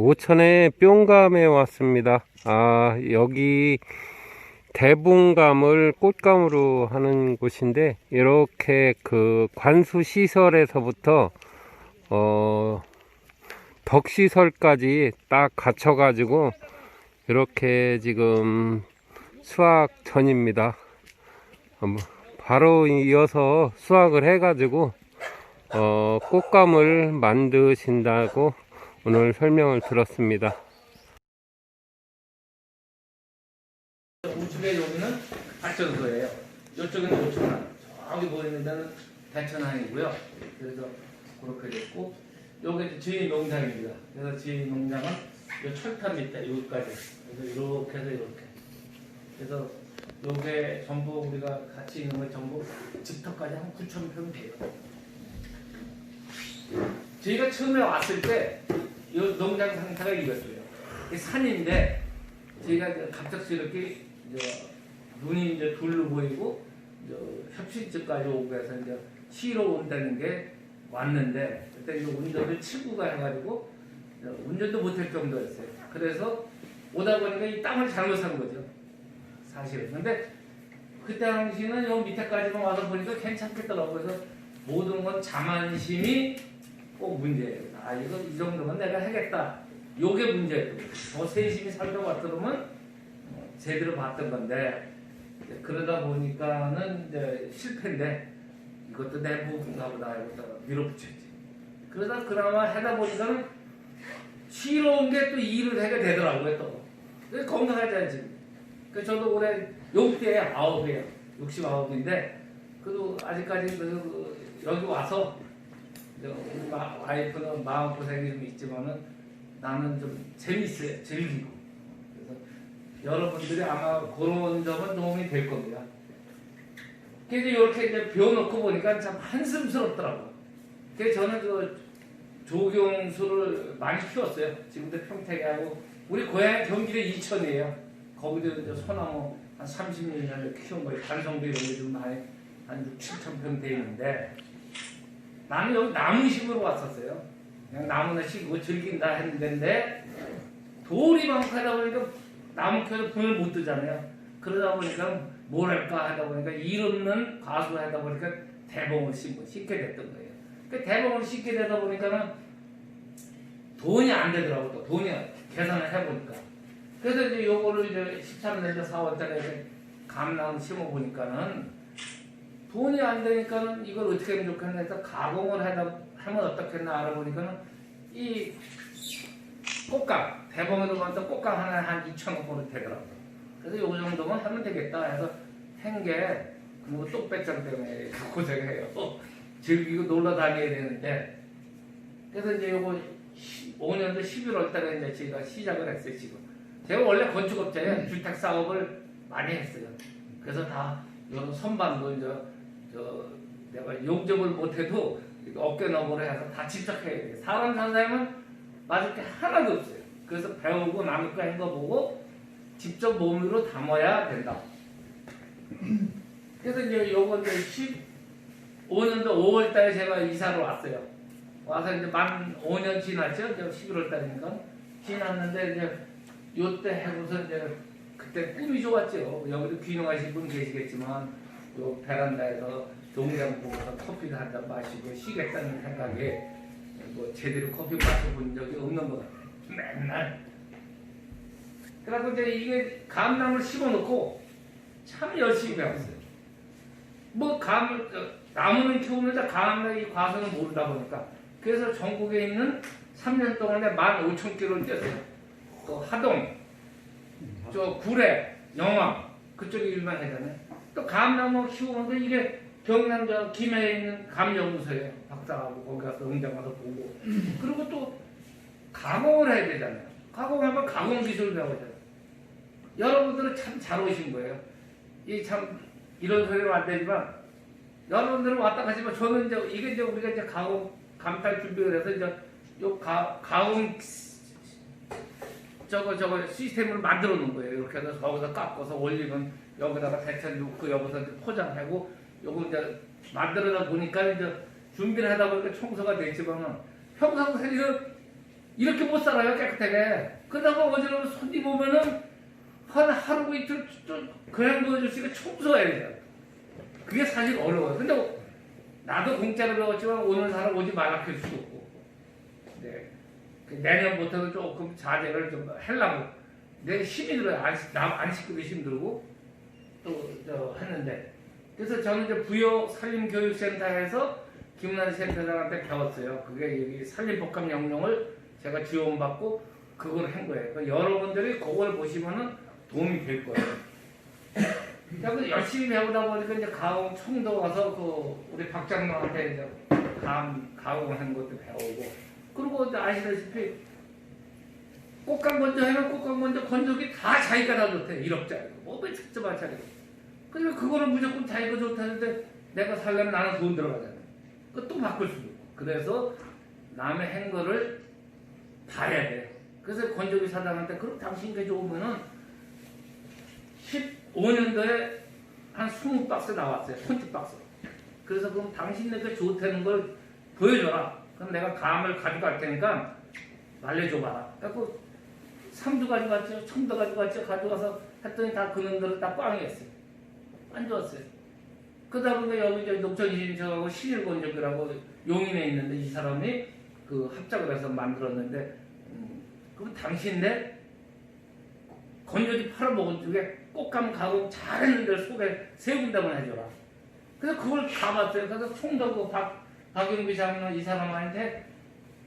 오천의 뿅감에 왔습니다. 여기 대봉감을 꽃감으로 하는 곳인데, 이렇게 그 관수 시설에서부터 덕시설까지 딱 갖춰 가지고 이렇게 지금 수확 전입니다. 바로 이어서 수확을 해 가지고 꽃감을 만드신다고 오늘 설명을 들었습니다. 우측에 여기는 발전소예요. 이쪽에는 오천항. 저기 보이는 데는 대천항이고요. 그래서 그렇게 됐고, 여기 주인 농장입니다. 그래서 주인 농장은 이 철탑 밑에 여기까지. 그래서 이렇게 해서 이렇게. 그래서 요게 전부 우리가 같이 있는 거 전부 집터까지 한 9,000평 돼요. 저희가 처음에 왔을 때 이 농장 상태가 이랬어요. 이 산인데 저희가 갑작스럽게 눈이 이제 둘로 보이고 협신집까지 오고 해서 이제 쉬러 온다는 게 왔는데, 그때 이제 운전을 친구가 해가지고 운전도 못할 정도였어요. 그래서 오다 보니까 이 땅을 잘못 산 거죠, 사실은. 근데 그때 당시는 요 밑에까지만 와서 보니까 괜찮겠더라고요. 그래서 모든 건 자만심이 꼭 문제예요. 이거 이 정도면 내가 하겠다. 요게 문제예요. 더 세심히 살펴봤더라면 제대로 봤던 건데, 그러다 보니까는 이제 실패인데, 이것도 내 무분가 보다 이것도 밀어붙였지. 그러다 그나마 하다 보니까는 쉬러온 게 또 일을 하게 되더라고요, 또. 그래서 건강하잖아요, 지금. 그래서 저도 올해 용띠에 9이에요. 69인데, 그래도 아직까지 여기 와서, 우리 와이프는 마음고생이 좀 있지만은 나는 좀 재밌어요, 즐기고. 그래서 여러분들이 아마 그런 점은 도움이 될 겁니다. 그래서 이렇게 이제 배워놓고 보니까 참 한숨스럽더라고요. 그래서 저는 그 조경수를 많이 키웠어요. 지금도 평택에 하고, 우리 고향이 경기도 이천이에요. 거기도 이제 소나무 한 30년 전에 키운 거예요. 반성도 이런 게 좀 많이 한 6, 7천 평 돼 있는데, 나는 여기 나무 심으러 왔었어요. 그냥 나무나 심고 즐긴다 했는데, 돌이 많고 하다 보니까 나무 켜서 분을 못 뜨잖아요. 그러다 보니까 뭘 할까 하다 보니까 일 없는 과수 하다 보니까 대봉을 심게 됐던 거예요. 그 대봉을 심게 되다 보니까는 돈이 안 되더라고요. 또 돈이 계산을 해보니까. 그래서 이제 요거를 이제 13년도 4월달에 감나무 심어보니까는 돈이 안 되니까는 이걸 어떻게 하면 좋겠나 해서 가공을 하면 어떻겠나 알아보니까는 이 꽃감, 대봉으로 만든 꽃감 하나에 한 2,000원 되더라고요. 그래서 요 정도면 하면 되겠다 해서 한 게, 그리고 똑배짱 때문에 고생해요. 즐기고 놀러 다녀야 되는데, 그래서 이제 요거 5년도 11월 달에 이제 저희가 시작을 했어요, 지금. 제가 원래 건축업자예요. 주택 사업을 많이 했어요. 그래서 다 요 선반도 이제 내가 용접을 못해도 어깨너머로 해서 다 직접 해야 돼요. 사람 선생님은 맞을 게 하나도 없어요. 그래서 배우고 남의 거 한 거 보고 직접 몸으로 담아야 된다. 그래서 이제 요거 이제 15년도 5월 달에 제가 이사를 왔어요. 와서 이제 만 5년 지났죠. 이제 11월 달이니까. 지났는데 이제 요때 하고서 이제 그때 꿈이 좋았죠. 여기도 귀농하신 분 계시겠지만, 요 베란다에서 동장 보고서 커피를 한 잔 마시고 쉬겠다는 생각에 뭐 제대로 커피 마셔본 적이 없는 것 같아요. 맨날. 그래서 이제 이게 감나무를 심어놓고 참 열심히 배웠어요. 뭐 나무는 키우는데 감나무 과수는 모르다 보니까. 그래서 전국에 있는 3년 동안에 15,000km를 뛰었어요. 또 하동, 저 구례, 영암 그쪽에 일만 하잖아요. 또 감나무 키우는데 이게 경남 저 김해에 있는 감연구소예요. 박사하고 거기 가서 농장 가서 보고, 그리고 또 가공을 해야 되잖아요. 가공하면 가공 기술 배우잖아요. 여러분들은 참 잘 오신 거예요. 이 참 이런 소리는 안 되지만 여러분들은 왔다 가시면, 저는 이제 이게 이제 우리가 이제 가공 감탈 준비를 해서 이제 요 가공 저거 시스템을 만들어 놓은 거예요. 이렇게 해서 거기서 깎아서 올리면 여기다가 대천 넣고 여기서 이제 포장하고, 요거 이제 만들어다 보니까 이제 준비를 하다 보니까 청소가 됐지만은, 평상시에는 이렇게 못 살아요, 깨끗하게. 그러다가 어지러운 손님 오면은 한 하루 이틀 그냥 보여주시니까 청소해야 돼요. 그게 사실 어려워요. 근데 나도 공짜로 배웠지만 오는 사람 오지 말라 할 수도 없고. 네. 내년부터는 조금 자제를 좀 하려고. 내가 힘이 들어요. 안 시키기 힘들고 또 했는데. 그래서 저는 이제 부여 산림교육센터에서 김은환 센터장한테 배웠어요. 그게 여기 산림복합영농을 제가 지원받고 그걸 한 거예요. 그러니까 여러분들이 그걸 보시면은 도움이 될 거예요. 그래서 열심히 배우다 보니까 이제 가공 청도 가서 그 우리 박장로한테 이제 가공하는 것도 배우고 그리고 이제 아시다시피 꽃감 먼저 해면 꽃감 먼저 건조기 다 자기가 다 좋대. 1억짜리. 뭐왜 직접 할 차리고. 그러니까 그거는 무조건 자기가 좋다는데 내가 살려면 나는 돈 들어가잖아. 또 바꿀 수도 있고. 그래서 남의 한 거를 봐야 돼. 그래서 건조기 사장한테 그럼 당신께 좋으면은 15년도에 한 20박스 나왔어요. 콘티박스. 그래서 그럼 당신네가 좋다는 걸 보여줘라. 그럼 내가 감을 가져갈 테니까 말려줘봐라. 그래서 삼두 가져갔죠. 청도 가져갔죠. 가져가서 했더니 다 그놈들은 다 꽝이었어요. 안 좋았어요. 그러다 보니까 여기 이제 녹천이신청하고 신일건조기라고 용인에 있는데 이 사람이 그 합작을 해서 만들었는데 그럼 당신네 건조기 팔아먹은 쪽에 꽃감 가공 잘했는데 속에 세 군데만 해줘라. 그래서 그걸 가봤어요. 그래서 총덕고 박영비 장로 이 사람한테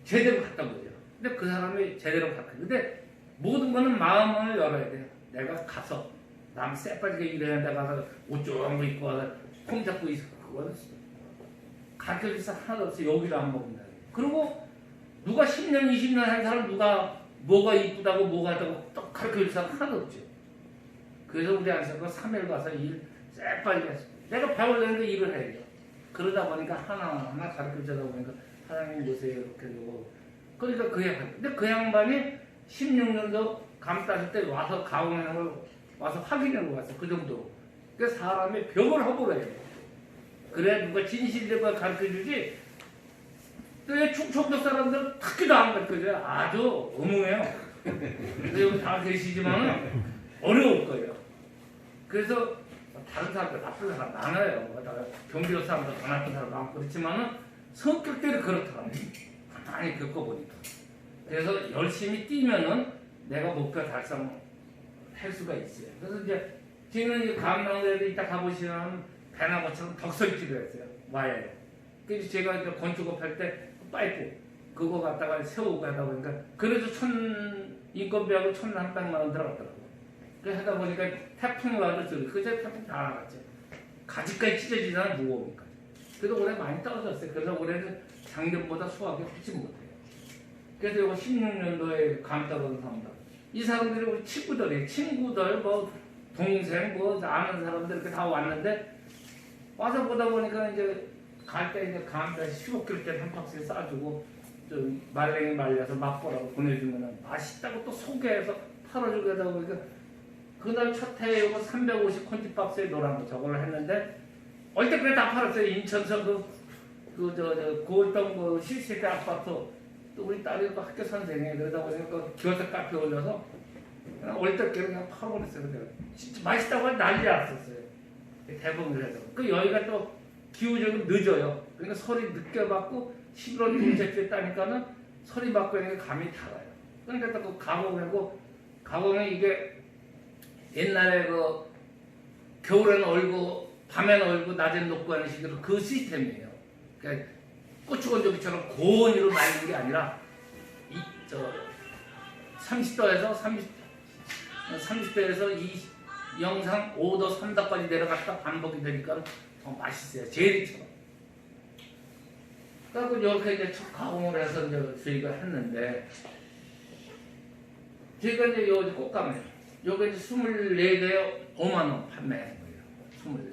제대로 갔던 거죠. 근데 그 사람이 제대로 갔거든요. 근데 모든 거는 마음을 열어야 돼요. 내가 가서 남 쎄빠지게 일하는 데 가서 옷 좋은 거 입고 와서 폼 잡고 있어. 그거는 가르쳐줄 사람 하나도 없어. 여기를 안 먹는다. 그리고 누가 10년, 20년 한 사람 누가 뭐가 이쁘다고 뭐가 하다고 또 가르쳐줄 사람 하나도 없죠. 그래서 우리 안에서 3일 가서 일 쎄빠지게 했어. 내가 배우려는데 일을 해야죠. 그러다 보니까 하나하나 가르쳐주다 보니까 사장님 보세요. 이렇게 되고. 그러니까 그 양반. 근데 그 양반이 16년도 감 따실 때 와서 가공하는 걸 와서 확인하고 갔어. 그 정도. 그러니까 사람이 벽을 허물어야 돼. 그래야 누가 진실되고 가르쳐주지. 또 충청도 사람들은 특히도 안 가르쳐줘요. 아주 어몽해요. 그래서 여기 다 계시지만 어려울 거예요. 그래서 다른 사람들 나쁜 사람 많아요. 경기도 사람들 더 나쁜 사람 많고 그렇지만은 성격대로 그렇더라고요. 많이 겪어보니까. 그래서 열심히 뛰면은 내가 목표 달성할 수가 있어요. 그래서 이제 지금 이제 감명대로 이따 가보시면 배나무처럼 덕설지를 했어요. 와이어로. 그래서 제가 이제 건축업 할 때 파이프 그거 갖다가 세우고 하다 보니까 그래도 인건비하고 1,300만 원 들어갔더라고요. 그래서 하다 보니까 태풍이 와도 그제 태풍 다 나갔죠. 가지까지 찢어지잖아 무거우니까. 그래도 올해 많이 떨어졌어요. 그래서 올해는 작년보다 수확이 훨씬 못해요. 그래서 이거 16년도에 감 떨어진 사람들. 이 사람들이 우리 친구들, 뭐 동생, 뭐 아는 사람들 이렇게 다 왔는데 와서 보다 보니까 이제 갈 때 이제 감자 15kg짜리 한 박스에 싸주고 좀 말랭이 말려서 맛보라고 보내주면은 맛있다고 또 소개해서 팔아주게 하다 보니까 그날 첫 해에 이거 350 콘티 박스에 노란 거 저걸 했는데 어릴 때 그래 다 팔았어요. 인천서 고을동 그 실세대 아파트 또 우리 딸이 그 학교 선생이에요. 그러다 보니까 그 기어서 카페 올려서 그냥 어릴 때 그냥 팔아버렸어요. 진짜 맛있다고 난리 났었어요. 대부분 해서 그 여기가 또 기후적으로 늦어요. 그러니까 설이 늦게 받고 11월 둘째 주에 따니까는 설이 받고 있는 게 감이 달아요. 그러니까 또 그 가공이 이게 옛날에 그 겨울에는 얼고 밤에는 얼고 낮에는 녹고 하는 식으로 그 시스템이에요. 그러니까 고추건조기처럼 고온으로 말리는 게 아니라 30도에서 30도에서 영상 5도, 3도까지 내려갔다 반복이 되니까 더 맛있어요. 제리처럼. 그래서 이렇게 이제 첫 가공을 해서 이제 저희가 했는데 저희가 이제 요 꽃감이에요. 요게 이제 24개에 5만원 판매하는 거예요. 24개.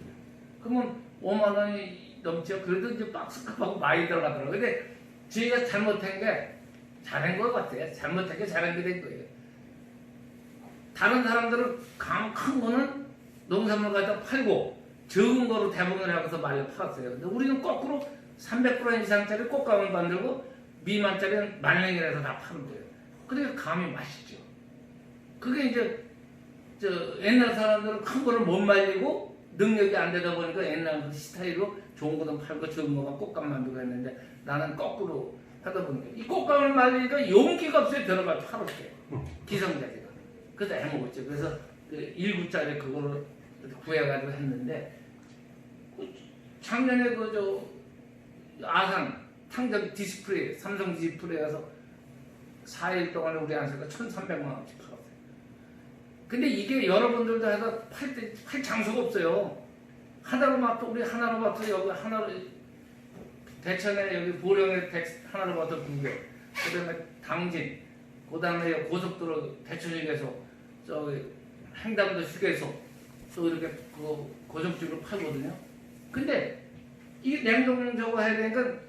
그러면 5만원이 넘죠. 그래도 이제 박스값하고 많이 들어가더라고요. 근데 저희가 잘못한 게 잘한 것 같아요. 잘못한 게 잘한 게 된 거예요. 다른 사람들은 큰 거는 농산물 가져다 팔고 적은 거로 대부분 해서 말려 팔았어요. 근데 우리는 거꾸로 300g 이상짜리 꽃감을 만들고 미만짜리는 말랭이를 해서 다 파는 거예요. 그러니까 감이 맛있죠. 그게 이제 옛날 사람들은 큰 거를 못 말리고 능력이 안 되다 보니까 옛날 그 스타일로 좋은 거는 팔고 좋은 거만 꽃감 만들고 했는데 나는 거꾸로 하다 보니까 이 꽃감을 말리니까 용기가 없어요. 들어가 팔을 게 기성자기가. 그래서 애먹었죠. 그래서 그 1구짜리 그거를 구해가지고 했는데 작년에 아산 탕전 디스플레이 삼성 디스플레이 가서 4일 동안에 우리 안세가 1,300만 원씩 팔았어요. 근데 이게 여러분들도 해서 팔 장소가 없어요. 하나로마트 우리 하나로마트 여기 하나로 대천에 여기 보령에 하나로마트 2개, 그다음에 당진, 그다음에 고속도로 대천역에서 저기 횡담도 휴게소 또 이렇게 그 고정식으로 팔거든요. 근데 이 냉동 저거 해야 되니까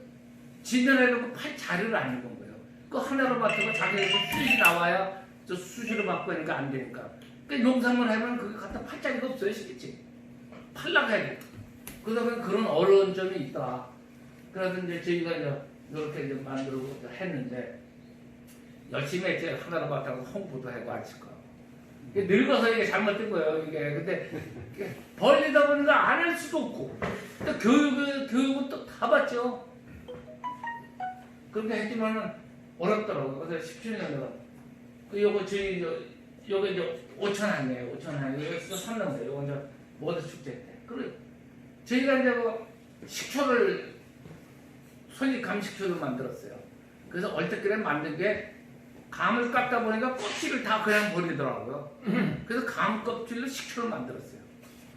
진단해놓고 팔 자료를 안 읽은 거예요. 그 하나로마트가 자기네들 수익이 나와야 저 수시로 받고 하니까 안 되니까. 그러니까 농산물 하면 그게 갖다 팔 자리가 없어요, 시겠지. 팔라고 해야 돼. 그러다 보니 그런 어려운 점이 있다. 그래서 이제 저희가 이렇게 이제 만들고 했는데 열심히 했죠. 하나로마트하고 홍보도 하고 아실 거. 늙어서 이게 잘못된 거예요, 이게. 근데 벌리다 보니까 안 할 수도 없고. 또 교육은 또 다 받죠. 그렇게 했지만은 어렵더라고요. 그래서 17년으로. 요거 저희 요게 이제 5,000원이에요. 5,000원. 여기서 샀는 거예요. 요거 이제 모두 축제 때. 그래. 저희가 이제 식초를 손익 감식초를 만들었어요. 그래서 얼떨결에 만든 게 감을 깎다 보니까 껍질을 다 그냥 버리더라고요. 그래서 감 껍질로 식초를 만들었어요.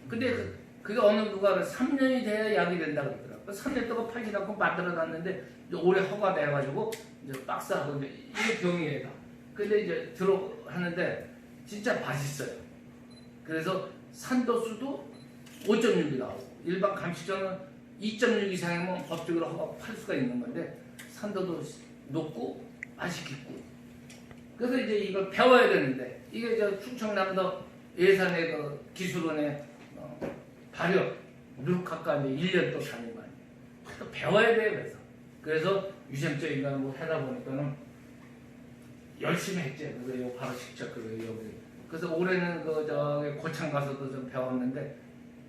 근데 그게 어느 누가 3년이 돼야 약이 된다 그러더라고요. 3년 동안 팔지 않고 만들어 놨는데 올해 허가돼가지고 이제 박스하고 이제 이게 병이에요. 근데 이제 하는데 진짜 맛있어요. 그래서 산도수도 5.6이 나오고 일반 감식초는 2.6 이상이면 법적으로 허가 팔 수가 있는 건데 산도도 높고 맛이 깊고 그래서 이제 이걸 배워야 되는데 이게 충청남도 예산의 그 기술원의 발효 누룩학과 이제 1년 또 다니고 또 배워야 돼요. 그래서 유생적인가 뭐 하다 보니까는 열심히 했죠. 그래서 요 바로 직접 여기. 그래서 올해는 저기 고창 가서도 좀 배웠는데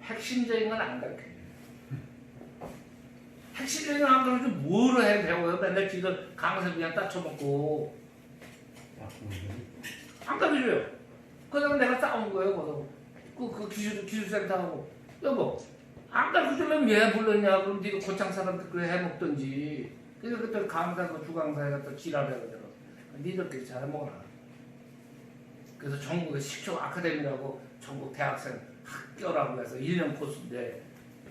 핵심적인 건 안 가르쳐요. 핵심적인 건 안 가르쳐 뭐를 해 배워요? 맨날 지금 강에서 그냥 따쳐먹고 안 가르쳐줘요. 그다음에 내가 싸운 거예요. 그 기술센터하고 여보 안 가르쳐주면 왜 불렀냐? 그럼 네가 고창 사람들 그래 해먹던지. 그래서 그때 강사 주강사가 또 지랄을 하더라고. 니들끼리 잘 해먹어라. 그래서 전국에 식초 아카데미라고 전국 대학생 학교라고 해서 1년 코스인데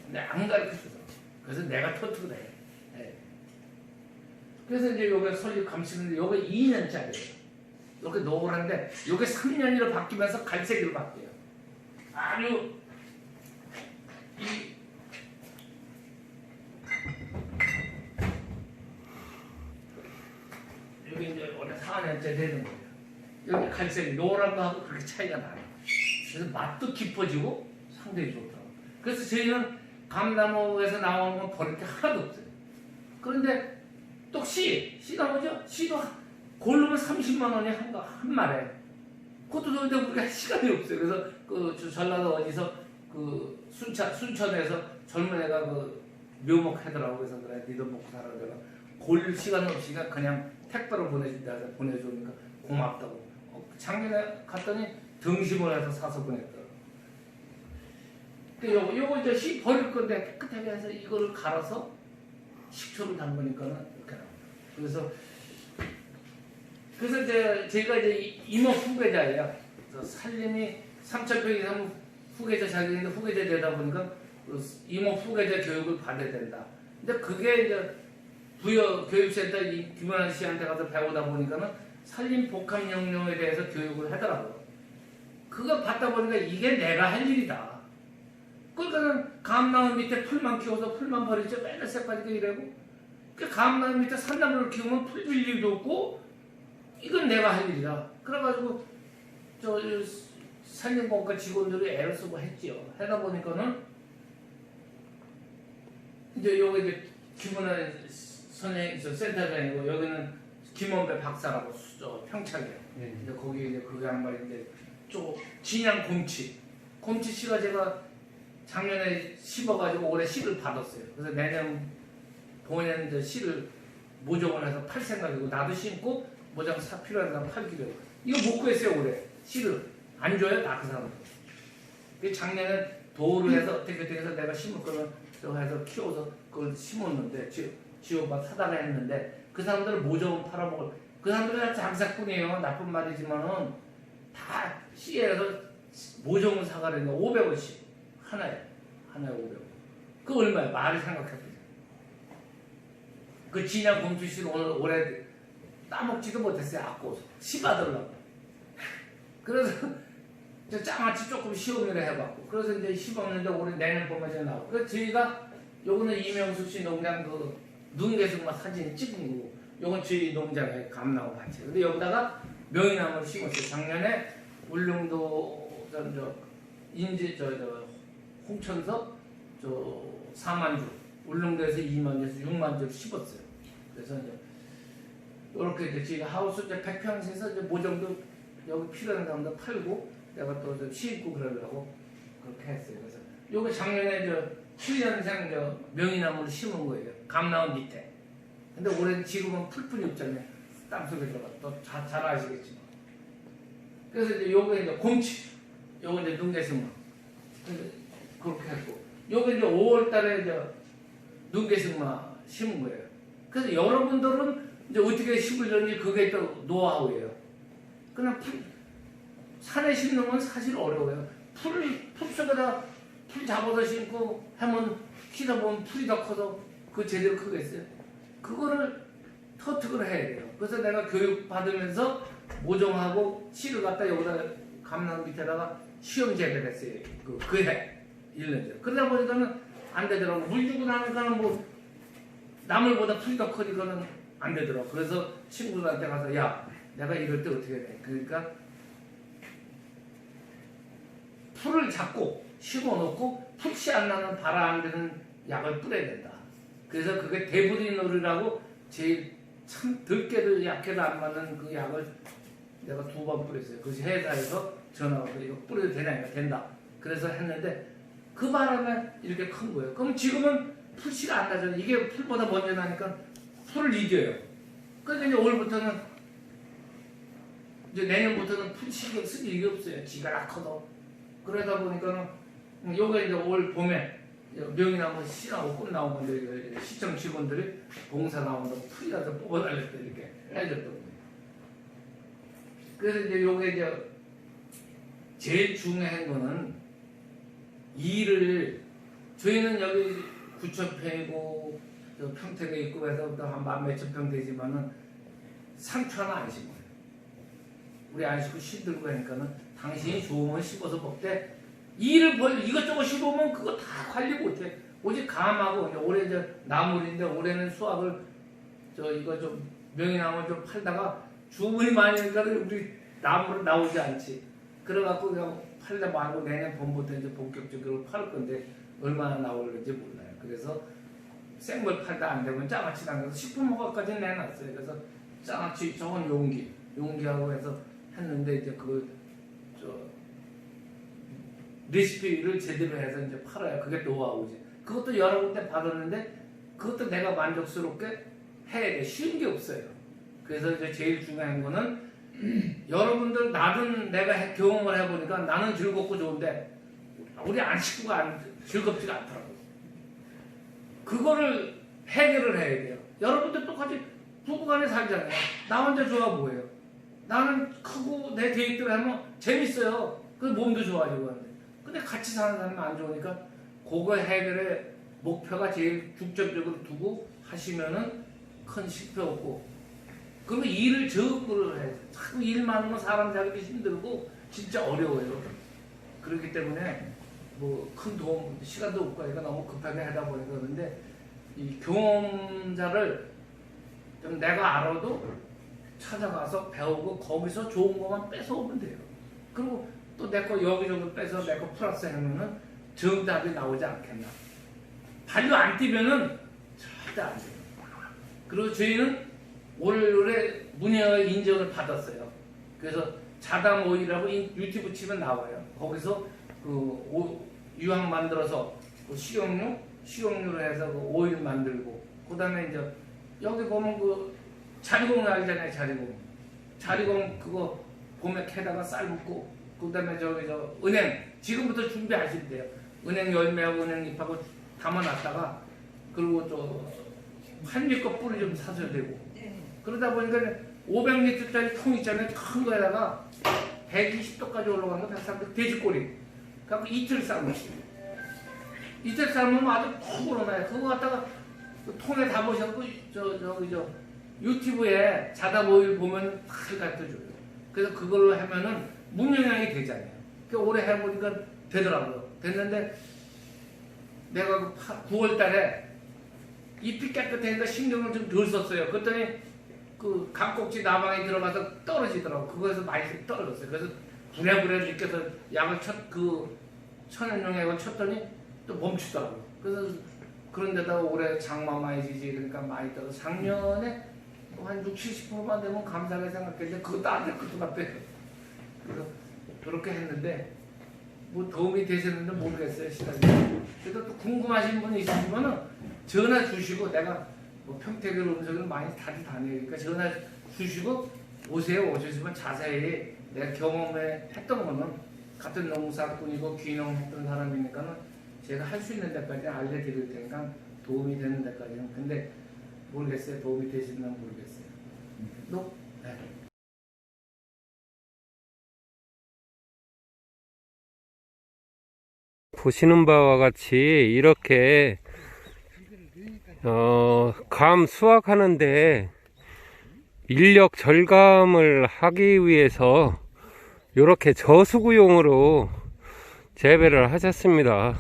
근데 안 가르쳐줘서 그래서 내가 터트려 해. 네. 그래서 이제 요게 설립 감시는데 요게 2년짜리예요. 요게 노란데 요게 3년으로 바뀌면서 갈색으로 바뀌어요. 아주 여기 이제 올해 4년째 되는 거예요. 여기 갈색이 노란 거하고 그렇게 차이가 나요. 그래서 맛도 깊어지고 상당히 좋더라고요. 그래서 저희는 감나무에서 나오는 건 버릴 게 하나도 없어요. 그런데 또 씨가 뭐죠? 씨도 고르면 30만 원이 한 말에. 그것도 근데 우리가 시간이 없어요. 그래서 그 전라도 어디서 그 순천에서 젊은 애가 그 묘목 하더라고. 그래서 그래 니도 먹고 살아. 내가 골 시간 없이가 그냥 택배로 보내준다 해서 보내주니까 고맙다고. 작년에 갔더니 등심을 해서 사서 보냈더라고. 근데 요거 이제 씨 버릴 건데 깨끗하게 해서 이거를 갈아서 식초를 담그니까는 이렇게 나옵니다. 그래서 이제 제가 이제 임업 후계자예요. 그래서 살림이 3,000평 이상 후계자 자격인데 후계자 되다 보니까 임업 후계자 교육을 받아야 된다. 근데 그게 이제 부여 교육센터 김원환 씨한테 가서 배우다 보니까는 산림 복합 영역에 대해서 교육을 하더라고요. 그거 받다 보니까 이게 내가 할 일이다. 그러니까는 감나무 밑에 풀만 키워서 풀만 버리죠. 맨날 새까지게 이래고. 그 감나무 밑에 산나무를 키우면 풀 줄 일도 없고 이건 내가 할 일이다. 그래가지고 산림공과 직원들이 애를 쓰고 했지요. 하다 보니까는 이제 여기 이제 김원환 선생님 센터장이고 여기는 김원배 박사라고 평창에 네. 이제 거기 이제 그 양반이 이제 좀 진양 곰치 씨가 제가 작년에 심어가지고 올해 씨를 받았어요. 그래서 내년 봄에는 이제 씨를 모종을 해서 팔 생각이고 나도 심고 모종 사 필요한 사람 팔기로 해요. 이거 못 구했어요 올해 씨를 안 줘요 나 그 사람. 작년에 도우를 해서 어떻게 해서 내가 심을 거는 저 해서 키워서 그걸 심었는데 지오바 사다가 했는데 그 사람들은 모종을 팔아먹을 그 사람들은 장사꾼이에요. 나쁜 말이지만은 다 씨에서 모종을 사가려면 500원씩 하나에 500원. 그 얼마야? 말을 생각해보세요. 그 진양 곰투 씨를 올해 따먹지도 못했어요. 아까워서 씨 받으려고. 그래서 저 장아찌 조금 시험을 해봤고 그래서 이제 심었는데 올해 내년 봄에 저 나오고 그래서 저희가 요거는 이명숙 씨 농장 그 눈개승마 사진 찍은 거고 요건 저희 농장에 감나무 같이 근데 여기다가 명이나무를 심었어요. 작년에 울릉도 인제 홍천서 4만 주 울릉도에서 2만 주에서 6만 주를 심었어요. 그래서 이제 이렇게 이제 저희가 하우스 이제 100평에서 이제 모종도 여기 필요한 사람도 팔고 내가 또 좀 심고 그러려고 그렇게 했어요. 그래서 요거 작년에 7년생 명이나무를 심은 거예요. 감나무 밑에. 근데 올해는 지금은 풀뿐이 없잖아요. 땅속에 들어가 또 잘 아시겠지만. 그래서 이제 요거 이제 곰치, 요거 이제 눈개승마 그렇게 했고, 요거 이제 5월달에 이제 눈개승마 심은 거예요. 그래서 여러분들은 이제 어떻게 심으려니 그게 또 노하우예요. 그냥 산에 심는 건 사실 어려워요. 풀 속에다 풀 잡아서 심고 하면 키다 보면 풀이 더 커서 그 제대로 크겠어요. 그거를 터득을 해야 돼요. 그래서 내가 교육 받으면서 모종하고 씨를 갖다 여기다 감나무 밑에다가 시험 재배를 했어요. 그해 1년 전에. 그러다 보니까는 안 되더라고. 물 주고 나니까는 뭐 나물보다 풀이 더 커지고는 안 되더라고. 그래서 친구들한테 가서 야 내가 이럴 때 어떻게 해? 그러니까 풀을 잡고 심어놓고 풀씨 안 나는 바람 안 되는 약을 뿌려야 된다. 그래서 그게 데브리놀이라고 제일 참 덜깨도 약해도 안 맞는 그 약을 내가 2번 뿌렸어요. 그래서 회사에서 전화 와서 이거 뿌려도 되냐? 된다. 그래서 했는데 그 바람에 이렇게 큰 거예요. 그럼 지금은 풀씨가 안 나잖아요. 이게 풀보다 먼저 나니까 풀을 이겨요. 그러니까 이제 올부터는 이제 내년부터는 풀 신경 쓸 일이 없어요. 지가 낙커도. 그러다 보니까는 요게 이제 올 봄에 명이나무 씨 나오고 꽃 나오고 시청 직원들이 봉사 나온다고 풀이라도 뽑아달랬다 이렇게 해줬던 거예요. 그래서 이제 요게 이제 제일 중요한 거는 일을 저희는 여기 9,000평이고 평택에 있고 해서 한 10,000명 되지만은 상추 하나 안 심어요. 우리 안 심고 씨 들고 하니까는 당신이 좋으면 씹어서 먹되 일을 이것저것 심으면 그거 다 관리 못해. 오직 감하고 올해 이제 나물인데 올해는 수확을 이거 좀 명이나무 좀 팔다가 주문이 많이 오니까 우리 나물은 나오지 않지. 그래갖고 그냥 팔다 말고 내년 봄부터 이제 본격적으로 팔 건데 얼마나 나올는지 몰라요. 그래서 생물 팔다 안 되면 장아찌 담가서 식품 허가까지 내놨어요. 그래서 장아찌 저건 용기하고 해서 했는데 이제 레시피를 제대로 해서 이제 팔아야 그게 노하우지. 그것도 여러 군데 받았는데 그것도 내가 만족스럽게 해야 돼. 쉬운 게 없어요. 그래서 이제 제일 중요한 거는 여러분들 나는 내가 경험을 해보니까 나는 즐겁고 좋은데 우리 안 식구가 즐겁지가 않더라고요. 그거를 해결을 해야 돼요. 여러분들 똑같이 부부간에 살잖아요. 나 혼자 좋아 보여요. 나는 크고 내 데이트를 하면 재밌어요. 그래서 몸도 좋아지고 하는데. 근데 같이 사는 사람은 안 좋으니까 그거 해결의 목표가 제일 중점적으로 두고 하시면은 큰 실패 없고. 그러면 일을 적으로 해요. 자꾸 일 많으면 사람 잡기 힘들고 진짜 어려워요. 그렇기 때문에 뭐 큰 도움, 시간도 없고 하니까 너무 급하게 하다 보니까 그런데 이 경험자를 좀 내가 알아도 찾아가서 배우고 거기서 좋은 것만 뺏어오면 돼요. 그리고 또 내 거 여기저기 빼서 내 거 플러스 하면은 정답이 나오지 않겠나. 발로 안 뛰면은 절대 안 돼요. 그리고 저희는 올해 문예의 인정을 받았어요. 그래서 자담 오일이라고 유튜브 치면 나와요. 거기서 유황 만들어서 그 식용유로 해서 그 오일 만들고, 그 다음에 이제 여기 보면 그 자리공 알잖아요. 자리공 그거 봄에 캐다가 삶고, 그 다음에 저 은행 지금부터 준비하신대요. 은행 열매하고 은행 잎하고 담아놨다가, 그리고 또 한입껏 뿌리 좀 사셔야 되고, 그러다 보니까 500리터짜리 통 있잖아요. 큰 거에다가 120도까지 올라간 거 130도 돼지꼬리 갖고 이틀 삶으시고, 이틀 삶으면 아주 푹 우러나요. 그거 갖다가 그 통에 담으셔고 유튜브에 자담 오일 보면 다 가르쳐줘요. 그래서 그걸로 하면은 무영양이 되잖아요. 오래 해보니까 되더라고요. 됐는데 내가 9월 달에 잎이 깨끗하니까 신경을 좀 덜 썼어요. 그랬더니 그 강꼭지 나방에 들어가서 떨어지더라고. 그거에서 많이 떨어졌어요. 그래서 부랴부랴 느껴서 약을 천연용약을 쳤더니 또 멈추더라고요. 그래서 그런데다가 올해 장마 많이 지지, 그러니까 많이 떨어서 작년에 한 60~70%만 되면 감사하게 생각했는데 그것도 안 될 것도 같아요. 그래서 그렇게 했는데 뭐 도움이 되셨는지 모르겠어요, 시간이. 그래서 또 궁금하신 분 있으시면은 전화 주시고, 내가 뭐 평택을 음식을 많이 다니니까 전화 주시고 오시면 자세히 내가 경험해 했던 거는 같은 농사꾼이고 귀농했던 사람이니까는 제가 할 수 있는 데까지 알려드릴 테니까 도움이 되는 데까지는. 근데 모르겠어요. 도움이 되시는지 모르겠어요. 네. 보시는 바와 같이 이렇게 감 수확하는데 인력 절감을 하기 위해서 이렇게 저수구용으로 재배를 하셨습니다.